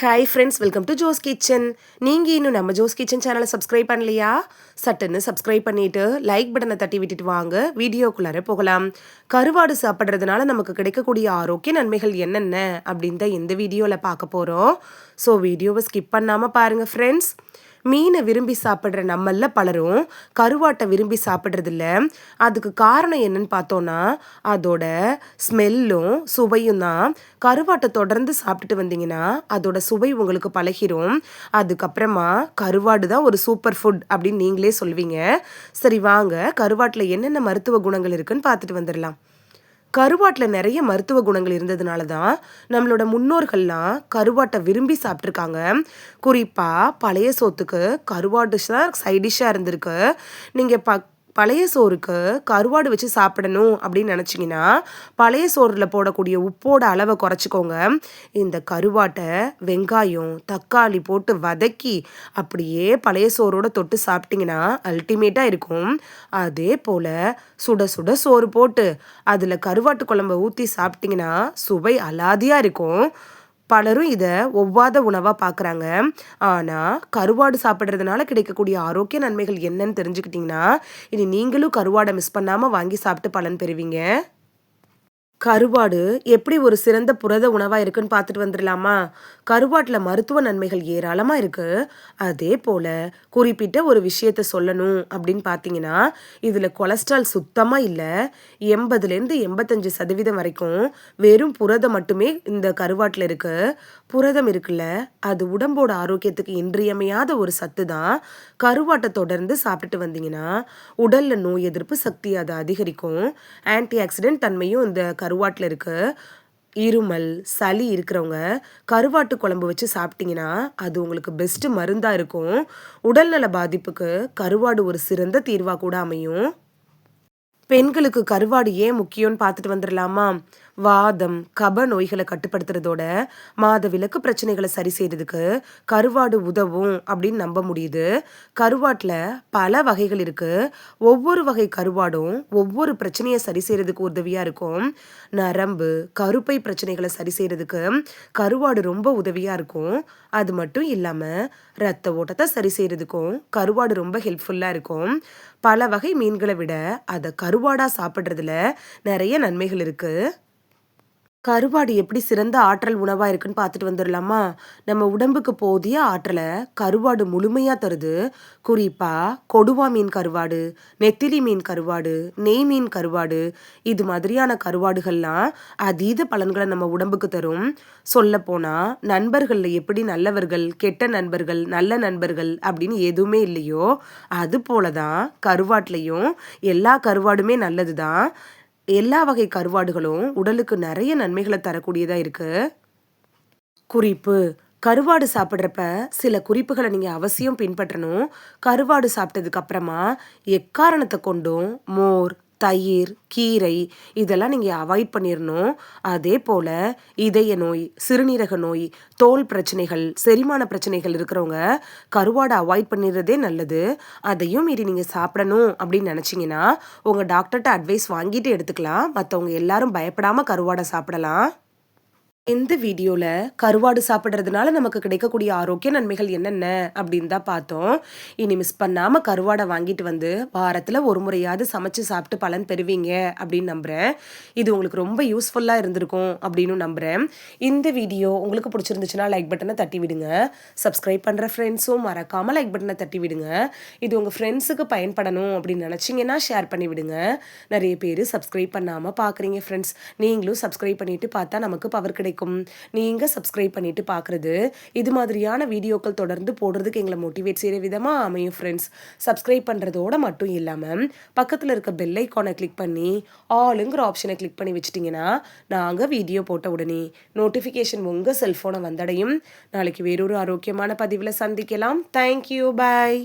Hi friends, welcome to Jo's kitchen. நீங்கள் இன்னும் நம்ம ஜோஸ் கிச்சன் சேனலை சப்ஸ்கிரைப் பண்ணலையா? சட்டுன்னு சப்ஸ்கிரைப் பண்ணிவிட்டு லைக் பட்டனை தட்டி விட்டுட்டு வாங்க வீடியோக்குள்ளார போகலாம். கருவாடு சாப்பிட்றதுனால நமக்கு கிடைக்கக்கூடிய ஆரோக்கிய நன்மைகள் என்னென்ன அப்படின்னு தான் இந்த வீடியோவில் பார்க்க போகிறோம். ஸோ வீடியோவை ஸ்கிப் பண்ணாமல் பாருங்கள் ஃப்ரெண்ட்ஸ். மீனை விரும்பி சாப்பிட்ற நம்மள பலரும் கருவாட்டை விரும்பி சாப்பிட்றதில்ல. அதுக்கு காரணம் என்னன்னு பார்த்தோன்னா, அதோட ஸ்மெல்லும் சுவையும் தான். கருவாட்டை தொடர்ந்து சாப்பிட்டுட்டு வந்தீங்கன்னா அதோட சுவை உங்களுக்கு பழகிரும். அதுக்கப்புறமா கருவாடு தான் ஒரு சூப்பர் ஃபுட் அப்படின்னு நீங்களே சொல்வீங்க. சரி வாங்க, கருவாட்டில் என்னென்ன மருத்துவ குணங்கள் இருக்குன்னு பார்த்துட்டு வந்துடலாம். கருவாட்டில் நிறைய மருத்துவ குணங்கள் இருந்ததுனால தான் நம்மளோட முன்னோர்கள்லாம் கருவாட்டை விரும்பி சாப்பிட்ருக்காங்க. குறிப்பாக பழைய சோத்துக்கு கருவாடு தான் சைட் டிஷ்ஷாக இருந்திருக்கு. நீங்கள் பழைய சோறுக்கு கருவாடு வச்சு சாப்பிடணும் அப்படின்னு நினச்சிங்கன்னா பழைய சோறில் போடக்கூடிய உப்போட அளவை குறைச்சிக்கோங்க. இந்த கருவாட்டை வெங்காயம் தக்காளி போட்டு வதக்கி அப்படியே பழைய சோறோட தொட்டு சாப்பிட்டிங்கன்னா அல்டிமேட்டாக இருக்கும். அதே போல் சுட சுட சோறு போட்டு அதில் கருவாட்டு குழம்பை ஊற்றி சாப்பிட்டிங்கன்னா சுவை அலாதியாக இருக்கும். பலரும் இதை ஒவ்வாத உணவாக பார்க்குறாங்க. ஆனால் கருவாடு சாப்பிட்றதுனால கிடைக்கக்கூடிய ஆரோக்கிய நன்மைகள் என்னன்னு தெரிஞ்சுக்கிட்டிங்கன்னா இனி நீங்களும் கருவாடை மிஸ் பண்ணாமல் வாங்கி சாப்பிட்டு பலன் பெறுவீங்க. கருவாடு எப்படி ஒரு சிறந்த புரத உணவாக இருக்குன்னு பார்த்துட்டு வந்துடலாமா? கருவாட்டில் மருத்துவ நன்மைகள் ஏராளமாக இருக்குது. அதே போல் குறிப்பிட்ட ஒரு விஷயத்த சொல்லணும் அப்படின்னு பார்த்தீங்கன்னா, இதில் கொலஸ்ட்ரால் சுத்தமாக இல்லை. 80லேருந்து 85% வரைக்கும் வெறும் புரதம் மட்டுமே இந்த கருவாட்டில் இருக்குது. புரதம் இருக்குல்ல, அது உடம்போட ஆரோக்கியத்துக்கு இன்றியமையாத ஒரு சத்து தான். கருவாட்டை தொடர்ந்து சாப்பிட்டுட்டு வந்தீங்கன்னா உடலில் நோய் எதிர்ப்பு சக்தி அதை அதிகரிக்கும். ஆன்டி ஆக்சிடென்ட் தன்மையும் இந்த கருவாட்டில் இருக்கு. இருமல் சளி இருக்கிறவங்க கருவாட்டு குழம்பு வச்சு சாப்பிட்டீங்கன்னா அது உங்களுக்கு பெஸ்ட் மருந்தாக இருக்கும். உடல்நல பாதிப்புக்கு கருவாடு ஒரு சிறந்த தீர்வாக கூட அமையும். பெண்களுக்கு கருவாடு ஏன் முக்கியம்னு பார்த்துட்டு வந்துடலாமா? வாதம் கப நோய்களை கட்டுப்படுத்துறதோட மாதவிலக்கு பிரச்சனைகளை சரி செய்யறதுக்கு கருவாடு உதவும் அப்படின்னு நம்ப முடியுது. கருவாட்டில் பல வகைகள் இருக்கு. ஒவ்வொரு வகை கருவாடும் ஒவ்வொரு பிரச்சனையை சரி செய்யறதுக்கு உதவியா இருக்கும். நரம்பு கருப்பை பிரச்சனைகளை சரி செய்யறதுக்கு கருவாடு ரொம்ப உதவியா இருக்கும். அது மட்டும் இல்லாம ரத்த ஓட்டத்தை சரி செய்யறதுக்கும் கருவாடு ரொம்ப ஹெல்ப்ஃபுல்லா இருக்கும். பல வகை மீன்களை விட அதை கருவாடா சாப்பிட்றதுல நிறைய நன்மைகள் இருக்கு. கருவாடு எப்படி சிறந்த ஆற்றல் உணவாக இருக்குன்னு பார்த்துட்டு வந்துடலாமா? நம்ம உடம்புக்கு போதிய ஆற்றலை கருவாடு முழுமையாக தருது. குறிப்பாக கொடுவா மீன் கருவாடு, நெத்திலி மீன் கருவாடு, நெய் மீன் கருவாடு, இது மாதிரியான கருவாடுகள்லாம் அதீத பலன்களை நம்ம உடம்புக்கு தரும். சொல்லப்போனால் நண்பர்களில் எப்படி நல்லவர்கள் கெட்ட நண்பர்கள் நல்ல நண்பர்கள் அப்படின்னு எதுவுமே இல்லையோ, அது போல தான் கருவாட்டிலையும் எல்லா கருவாடுமே நல்லது தான். எல்லா வகை கருவாடுகளும் உடலுக்கு நிறைய நன்மைகளை தரக்கூடியதாக இருக்குது. குறிப்பு: கருவாடு சாப்பிட்றப்ப சில குறிப்புகளை நீங்கள் அவசியம் பின்பற்றணும். கருவாடு சாப்பிட்டதுக்கு அப்புறமா எக்காரணத்தை கொண்டும் மோர் தயிர் கீரை இதெல்லாம் நீங்கள் அவாய்ட் பண்ணிடணும். அதே போல் இதய நோய் சிறுநீரக நோய் தோல் பிரச்சனைகள் செரிமான பிரச்சனைகள் இருக்கிறவங்க கருவாடை அவாய்ட் பண்ணிடுறதே நல்லது. அதையும் மீறி நீங்கள் சாப்பிடணும் அப்படின்னு நினச்சிங்கன்னா உங்கள் டாக்டர்கிட்ட அட்வைஸ் வாங்கிட்டு எடுத்துக்கலாம். மற்றவங்க எல்லாரும் பயப்படாமல் கருவாடை சாப்பிடலாம். இந்த வீடியோவில் கருவாடு சாப்பிட்றதுனால நமக்கு கிடைக்கக்கூடிய ஆரோக்கிய நன்மைகள் என்னென்ன அப்படின்னு தான் பார்த்தோம். இனி மிஸ் பண்ணாமல் கருவாடை வாங்கிட்டு வந்து வாரத்தில் ஒரு முறையாவது சமைச்சு சாப்பிட்டு பலன் பெறுவீங்க அப்படின்னு நம்புகிறேன். இது உங்களுக்கு ரொம்ப யூஸ்ஃபுல்லாக இருந்திருக்கும் அப்படின்னு நம்புகிறேன். இந்த வீடியோ உங்களுக்கு பிடிச்சிருந்துச்சுன்னா லைக் பட்டனை தட்டி விடுங்க. சப்ஸ்கிரைப் பண்ணுற ஃப்ரெண்ட்ஸும் மறக்காமல் லைக் பட்டனை தட்டி விடுங்க. இது உங்கள் ஃப்ரெண்ட்ஸுக்கு பயன்படணும் அப்படின்னு நினச்சிங்கன்னா ஷேர் பண்ணி விடுங்க. நிறைய பேர் சப்ஸ்கிரைப் பண்ணாமல் பார்க்குறீங்க ஃப்ரெண்ட்ஸ். நீங்களும் சப்ஸ்கிரைப் பண்ணிவிட்டு பார்த்தா நமக்கு பவர் கிடைக்கும். நீங்கள் சப்ஸ்கிரைப் பண்ணிட்டு பார்க்குறது இது மாதிரியான வீடியோக்கள் தொடர்ந்து போடுறதுக்கு எங்களை மோட்டிவேட் செய்கிற விதமாக அமையும் ஃப்ரெண்ட்ஸ். சப்ஸ்கிரைப் பண்ணுறதோட மட்டும் இல்லாமல் பக்கத்தில் இருக்க பெல் ஐக்கானை கிளிக் பண்ணி ஆளுங்கிற ஆப்ஷனை கிளிக் பண்ணி வச்சிட்டிங்கன்னா நாங்கள் வீடியோ போட்ட உடனே நோட்டிஃபிகேஷன் உங்கள் செல்ஃபோனை வந்தடையும். நாளைக்கு வேறொரு ஆரோக்கியமான பதிவில் சந்திக்கலாம். தேங்க்யூ, பாய்.